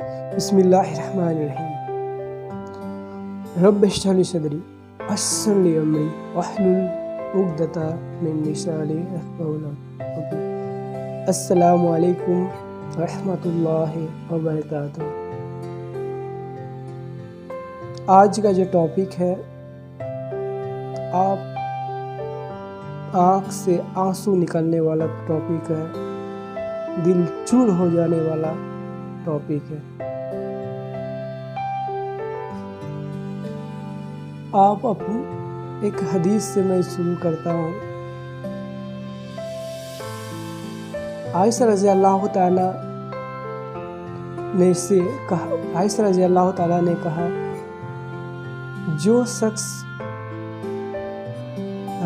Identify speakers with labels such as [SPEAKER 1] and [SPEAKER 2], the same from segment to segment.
[SPEAKER 1] बिस्मिल्लाहिर्रहमानिर्रहीम। रब्ब इश्रह ली सदरी वयस्सिर ली अमरी वहलुल उक़दतम मिन लिसानी यफ़क़हू क़ौली। अस्सलामु अलैकुम रहमतुल्लाहि व बरकातुहू। आज का जो टॉपिक है, आप आँख से आंसू निकलने वाला टॉपिक है, दिल चूर हो जाने वाला टॉपिक है। आप अपनी एक हदीस से मैं शुरू करता हूँ। आयशा रज़ी अल्लाह ताला ने कहा, जो शख्स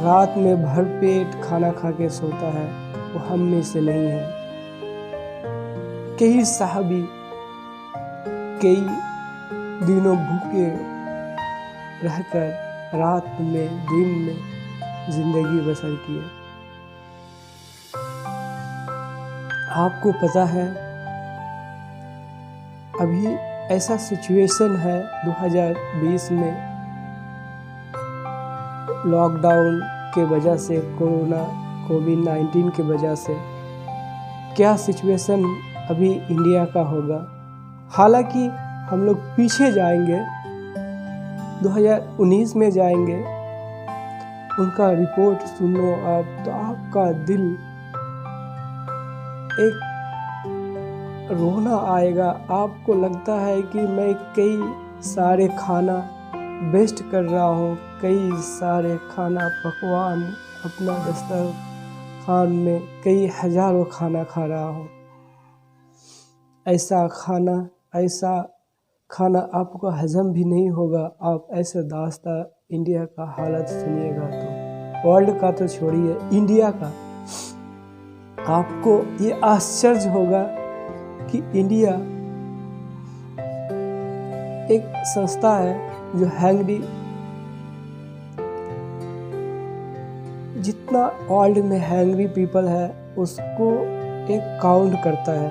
[SPEAKER 1] रात में भरपेट खाना खा के सोता है वो हम में से नहीं है। कई सहाबी कई दिनों भूखे रहकर रात में दिन में जिंदगी बसर किए। आपको पता है, अभी ऐसा सिचुएशन है 2020 में लॉकडाउन के वजह से, कोविड-19 के वजह से क्या सिचुएशन अभी इंडिया का होगा। हालांकि हम लोग पीछे जाएंगे, 2019 में जाएंगे, उनका रिपोर्ट सुनो आप तो आपका दिल एक रोना आएगा। आपको लगता है कि मैं कई सारे खाना वेस्ट कर रहा हूँ, कई सारे खाना पकवान अपना दस्तरखान में कई हजारों खाना खा रहा हूँ। ऐसा खाना आपको हजम भी नहीं होगा। आप ऐसे दास्तां इंडिया का हालत सुनिएगा तो वर्ल्ड का तो छोड़िए, इंडिया का आपको ये आश्चर्य होगा कि इंडिया एक संस्था है जो हैंगरी, जितना वर्ल्ड में हैंगरी पीपल है उसको एक काउंट करता है।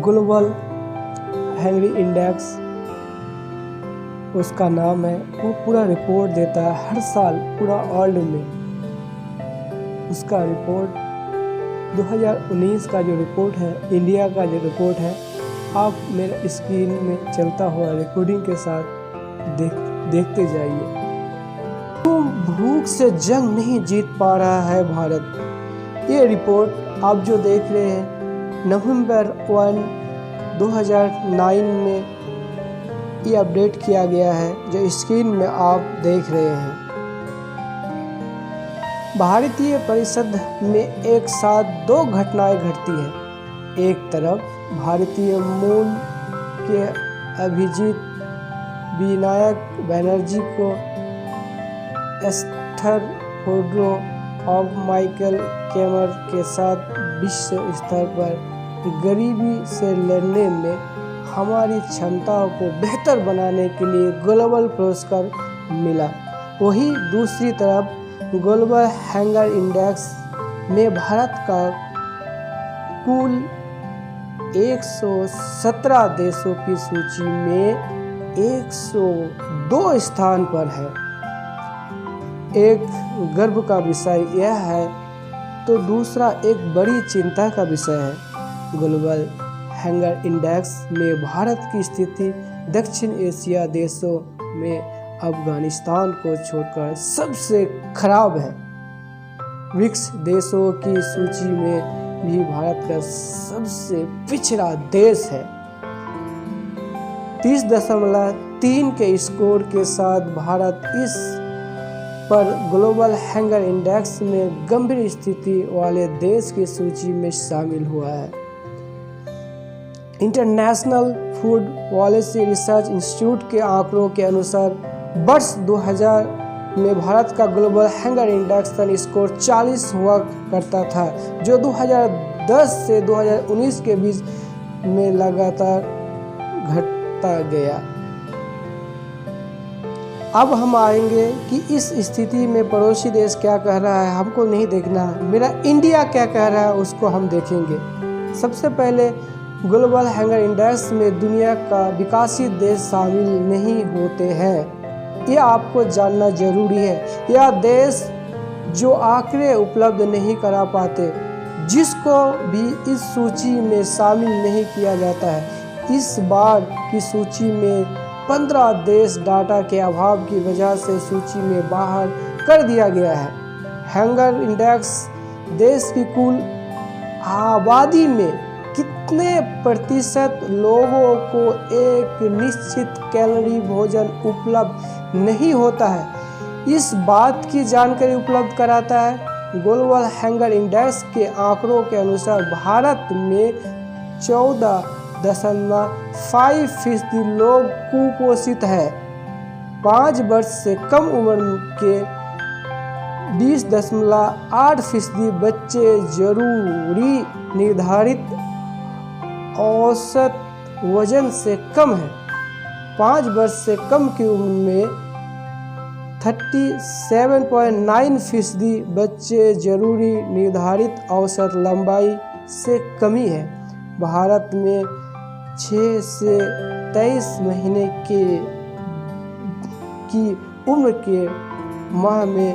[SPEAKER 1] ग्लोबल हैंगरी इंडेक्स उसका नाम है। वो पूरा रिपोर्ट देता है हर साल पूरा वर्ल्ड में। उसका रिपोर्ट 2019 का जो रिपोर्ट है, इंडिया का जो रिपोर्ट है, आप मेरे स्क्रीन में चलता हुआ रिकॉर्डिंग के साथ देखते जाइए। भूख से जंग नहीं जीत पा रहा है भारत। ये रिपोर्ट आप जो देख रहे हैं नवंबर 1, 2009 में ये अपडेट किया गया है, जो स्क्रीन में आप देख रहे हैं। भारतीय परिषद में एक साथ दो घटनाएं घटती हैं। एक तरफ भारतीय मूल के अभिजीत विनायक बनर्जी को स्टैनफोर्ड और माइकल केमर के साथ विश्व स्तर पर गरीबी से लड़ने में हमारी क्षमताओं को बेहतर बनाने के लिए ग्लोबल पुरस्कार मिला। वहीं दूसरी तरफ ग्लोबल हंगर इंडेक्स में भारत का कुल 117 देशों की सूची में 102 स्थान पर है। एक गर्व का विषय यह है तो दूसरा एक बड़ी चिंता का विषय है। ग्लोबल हंगर इंडेक्स में भारत की स्थिति दक्षिण एशिया देशों में अफगानिस्तान को छोड़कर सबसे खराब है। ब्रिक्स देशों की सूची में भी भारत का सबसे पिछड़ा देश है। 30.3 के स्कोर के साथ भारत इस पर ग्लोबल हंगर इंडेक्स में गंभीर स्थिति वाले देश की सूची में शामिल हुआ है। International food policy research institute के आंकड़ों के अनुसार वर्ष 2000 में भारत का ग्लोबल हंगर इंडेक्स स्कोर 40 हुआ करता था, जो 2010 से 2019 के बीच में लगातार घटता गया। अब हम आएंगे कि इस स्थिति में पड़ोसी देश क्या कह रहा है, हमको नहीं देखना है। मेरा इंडिया क्या कह रहा है उसको हम देखेंगे। सबसे पहले ग्लोबल हंगर इंडेक्स में दुनिया का विकसित देश शामिल नहीं होते हैं। यह आपको जानना जरूरी है। यह देश जो आंकड़े उपलब्ध नहीं करा पाते, जिसको भी इस सूची में शामिल नहीं किया जाता है। इस बार की सूची में 15 देश डाटा के अभाव की वजह से सूची में बाहर कर दिया गया है। हंगर इंडेक्स देश की कुल आबादी में कितने प्रतिशत लोगों को एक निश्चित कैलोरी भोजन उपलब्ध नहीं होता है, इस बात की जानकारी उपलब्ध कराता है। ग्लोबल हंगर इंडेक्स के आंकड़ों के अनुसार भारत में 14.5% लोग कुपोषित है। 5 वर्ष से कम उम्र के 20.8% बच्चे जरूरी निर्धारित औसत वजन से कम है। 5 वर्ष से कम की उम्र में 37.9% बच्चे जरूरी निर्धारित औसत लंबाई से कमी है। भारत में 6 से 23 महीने की उम्र के माह में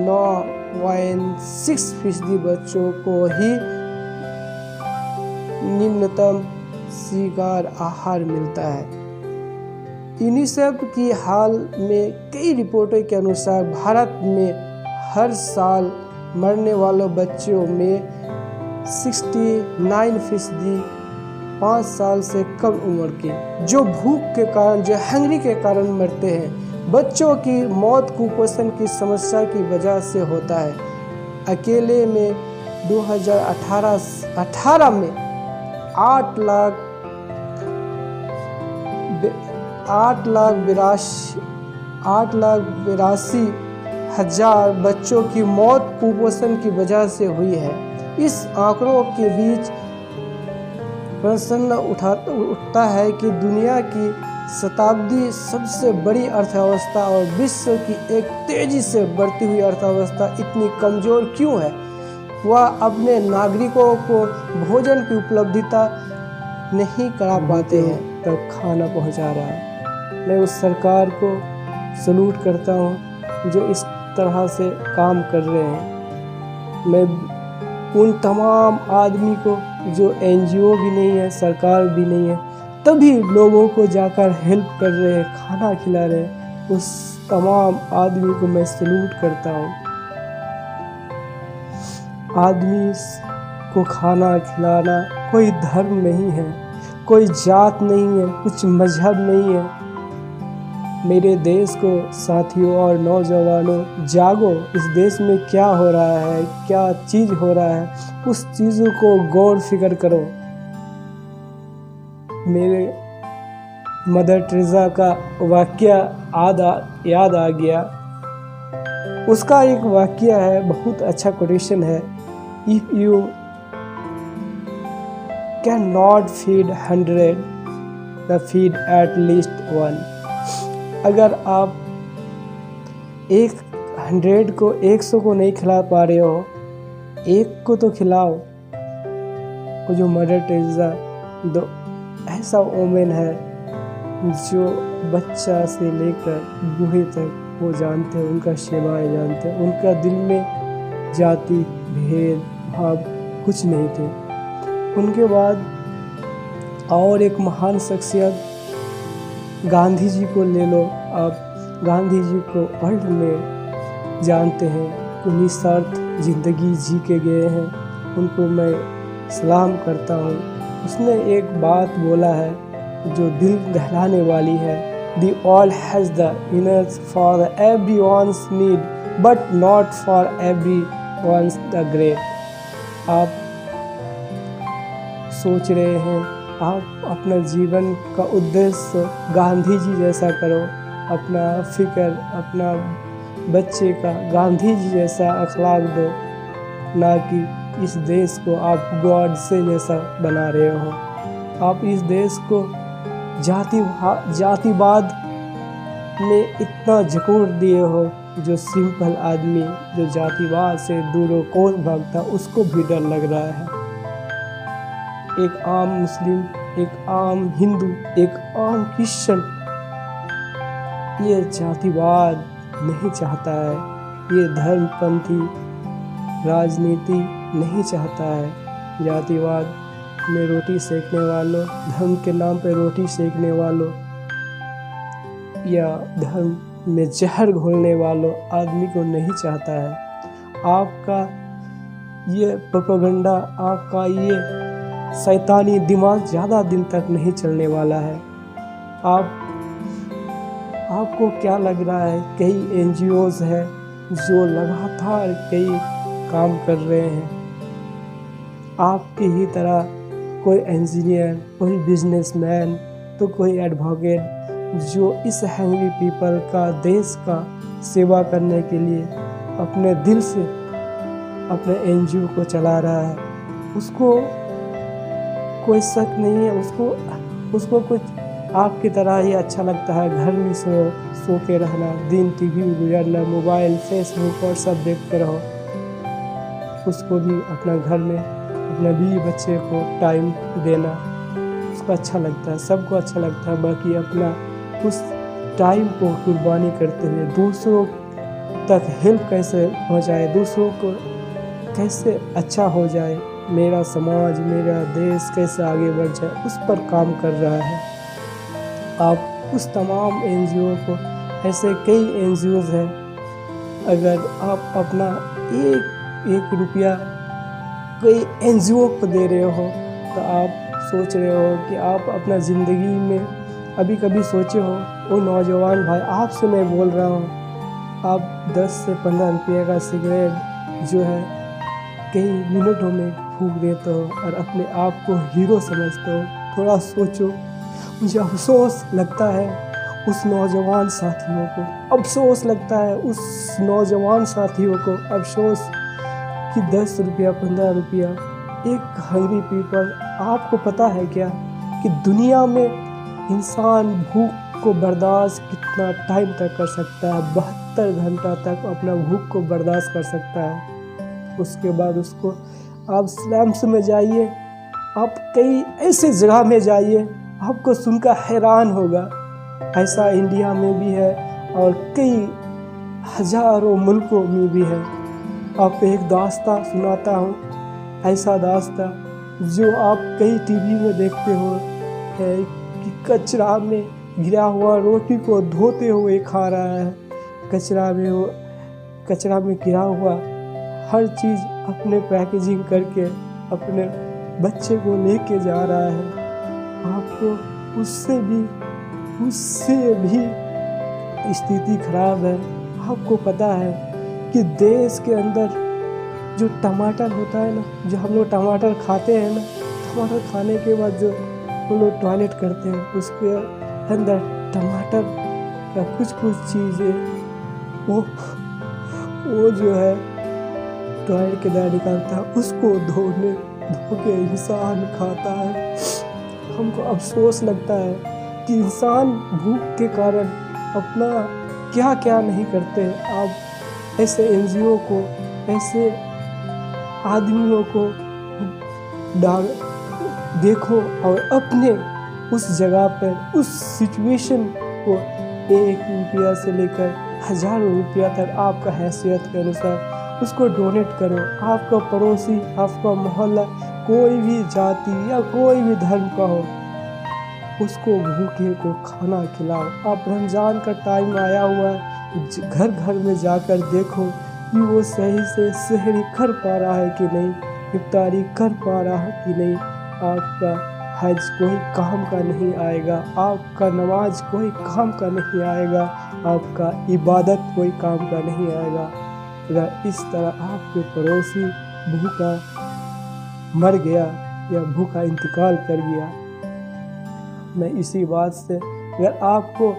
[SPEAKER 1] 9.6% बच्चों को ही निम्नतम स्वीकार्य आहार मिलता है। यूनिसेफ की हाल में कई रिपोर्टों के अनुसार भारत में हर साल मरने वालों बच्चों में 69% 5 साल से कम उम्र के, जो भूख के कारण, जो हंगरी के कारण मरते हैं। बच्चों की मौत कुपोषण की समस्या की वजह से होता है। अकेले में 2018 में 8,82,000 बच्चों की मौत कुपोषण की वजह से हुई है। इस आंकड़ों के बीच प्रश्न उठता है कि दुनिया की शताब्दी सबसे बड़ी अर्थव्यवस्था और विश्व की एक तेजी से बढ़ती हुई अर्थव्यवस्था इतनी कमज़ोर क्यों है? वह अपने नागरिकों को भोजन की उपलब्धता नहीं करा पाते हैं तब खाना पहुंचा रहा है। मैं उस सरकार को सलूट करता हूं जो इस तरह से काम कर रहे हैं। मैं उन तमाम आदमी को जो NGO भी नहीं है, सरकार भी नहीं है, तभी लोगों को जाकर हेल्प कर रहे हैं, खाना खिला रहे हैं, उस तमाम आदमी को मैं सलूट करता हूँ। आदमी को खाना खिलाना कोई धर्म नहीं है, कोई जात नहीं है, कुछ मजहब नहीं है। मेरे देश को साथियों और नौजवानों, जागो। इस देश में क्या हो रहा है, क्या चीज़ हो रहा है, उस चीज़ों को गौर फिक्र करो। मेरे मदर टेरेसा का वाक्य याद आ गया। उसका एक वाक्य है, बहुत अच्छा कोटेशन है। If you can not feed 100 the feed at least 1। अगर आप 100 को 100 को नहीं खिला पा रहे हो, एक को तो खिलाओ। वो जो मदर टेरेसा ऐसा वोमेन है जो बच्चा से लेकर बूढ़े तक वो जानते हैं, उनका सेवाएं जानते हैं। उनका दिल में जाति भेद भाव कुछ नहीं थे। उनके बाद और एक महान शख्सियत गांधी जी को ले लो आप। गांधी जी को वर्ल्ड में जानते हैं, उन्हीं निस्वार्थ जिंदगी जी के गए हैं। उनको मैं सलाम करता हूँ। उसने एक बात बोला है जो दिल दहलाने वाली है। The world has the enough for everyone's need, but not for everyone's the great। आप सोच रहे हैं आप अपना जीवन का उद्देश्य गांधी जी जैसा करो, अपना फिक्र अपना बच्चे का गांधी जी जैसा अखलाक दो, ना कि इस देश को आप गॉड से जैसा बना रहे हो। आप इस देश को जातिवाद में इतना झकोड़ दिए हो, जो सिंपल आदमी जो जातिवाद से दूरों को भागता उसको भी डर लग रहा है। एक आम मुस्लिम एक आम हिंदू, एक आम क्रिश्चियन ये जातिवाद नहीं चाहता है, ये धर्मपंथी राजनीति नहीं चाहता है। जातिवाद में रोटी सेकने वालों, धर्म के नाम पे रोटी सेकने वालों या धर्म में जहर घोलने वालों आदमी को नहीं चाहता है। आपका ये प्रोपेगेंडा, आपका ये शैतानी दिमाग ज़्यादा दिन तक नहीं चलने वाला है। आपको क्या लग रहा है, कई NGOs हैं जो लगातार कई काम कर रहे हैं। आपकी ही तरह कोई इंजीनियर, कोई बिजनेसमैन, तो कोई एडवोकेट जो इस हैंग्री पीपल का, देश का सेवा करने के लिए अपने दिल से अपने NGO को चला रहा है, उसको कोई शक नहीं है। उसको कुछ आपकी तरह ही अच्छा लगता है घर में सो के रहना, दिन TV गुजरना, मोबाइल, फेसबुक और सब देखते रहो। उसको भी अपना घर में अपने बीवी बच्चे को टाइम देना उसको अच्छा लगता है, सबको अच्छा लगता है। बाकी अपना उस टाइम को कुर्बानी करते हुए दूसरों तक हेल्प कैसे पहुँचाए, दूसरों को कैसे अच्छा हो जाए, मेरा समाज, मेरा देश कैसे आगे बढ़ जाए, उस पर काम कर रहा है। आप उस तमाम NGO को, ऐसे कई NGOs हैं, अगर आप अपना एक रुपया कोई NGO को दे रहे हो तो आप सोच रहे हो कि आप अपना ज़िंदगी में अभी कभी सोचे हो। वो नौजवान भाई, आपसे मैं बोल रहा हूँ, आप 10 से 15 रुपये का सिगरेट जो है कई मिनटों में फूंक देते हो और अपने आप को हीरो समझते हो। थोड़ा सोचो। मुझे अफसोस लगता है उस नौजवान साथियों को, अफसोस लगता है उस नौजवान साथियों को, अफसोस कि 10 रुपया, 15 रुपया एक हंग्री पीपल। आपको पता है क्या कि दुनिया में इंसान भूख को बर्दाश्त कितना टाइम तक कर सकता है? 72 घंटा तक अपना भूख को बर्दाश्त कर सकता है। उसके बाद उसको आप स्लम्स में जाइए, आप कई ऐसे जगह में जाइए, आपको सुनकर हैरान होगा। ऐसा इंडिया में भी है और कई हजारों मुल्कों में भी है। आपको एक दास्तां सुनाता हूँ, ऐसा दास्तां जो आप कई TV में देखते हो है कि कचरा में गिरा हुआ रोटी को धोते हुए खा रहा है। कचरा में गिरा हुआ हर चीज़ अपने पैकेजिंग करके अपने बच्चे को लेके जा रहा है। आपको उससे भी स्थिति खराब है। आपको पता है कि देश के अंदर जो टमाटर होता है ना, जो हम लोग टमाटर खाते हैं ना, टमाटर खाने के बाद जो हम लोग टॉयलेट करते हैं, उसके अंदर टमाटर का कुछ चीज़ें वो जो है टॉयलेट के अंदर निकलता है, उसको धो के इंसान खाता है। हमको अफसोस लगता है कि इंसान भूख के कारण अपना क्या क्या नहीं करते। आप ऐसे NGO को, ऐसे आदमियों को देखो और अपने उस जगह पर उस सिचुएशन को 1 रुपया से लेकर हजारों रुपया तक आपका हैसियत के अनुसार उसको डोनेट करो। आपका पड़ोसी, आपका मोहल्ला, कोई भी जाति या कोई भी धर्म का हो, उसको भूखे को खाना खिलाओ। आप रमज़ान का टाइम आया हुआ है, घर घर में जाकर देखो कि वो सही से सहरी कर पा रहा है कि नहीं, इफ्तारी कर पा रहा है कि नहीं। आपका हज कोई काम का नहीं आएगा, आपका नमाज कोई काम का नहीं आएगा, आपका इबादत कोई काम का नहीं आएगा। अगर इस तरह आपके पड़ोसी भूखा मर गया या भूखा इंतकाल कर गया, मैं इसी बात से, अगर आपको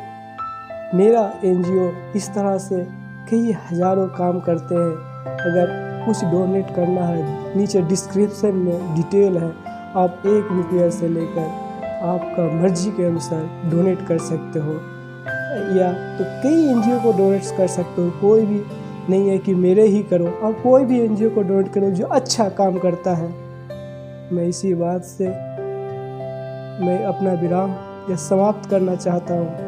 [SPEAKER 1] मेरा NGO इस तरह से कई हजारों काम करते हैं, अगर कुछ डोनेट करना है, नीचे डिस्क्रिप्शन में डिटेल है, आप 1 रुपया से लेकर आपका मर्जी के अनुसार डोनेट कर सकते हो, या तो कई NGO को डोनेट कर सकते हो। कोई भी नहीं है कि मेरे ही करो, आप कोई भी NGO को डोनेट करो जो अच्छा काम करता है। मैं इसी बात से मैं अपना विराम या समाप्त करना चाहता हूँ।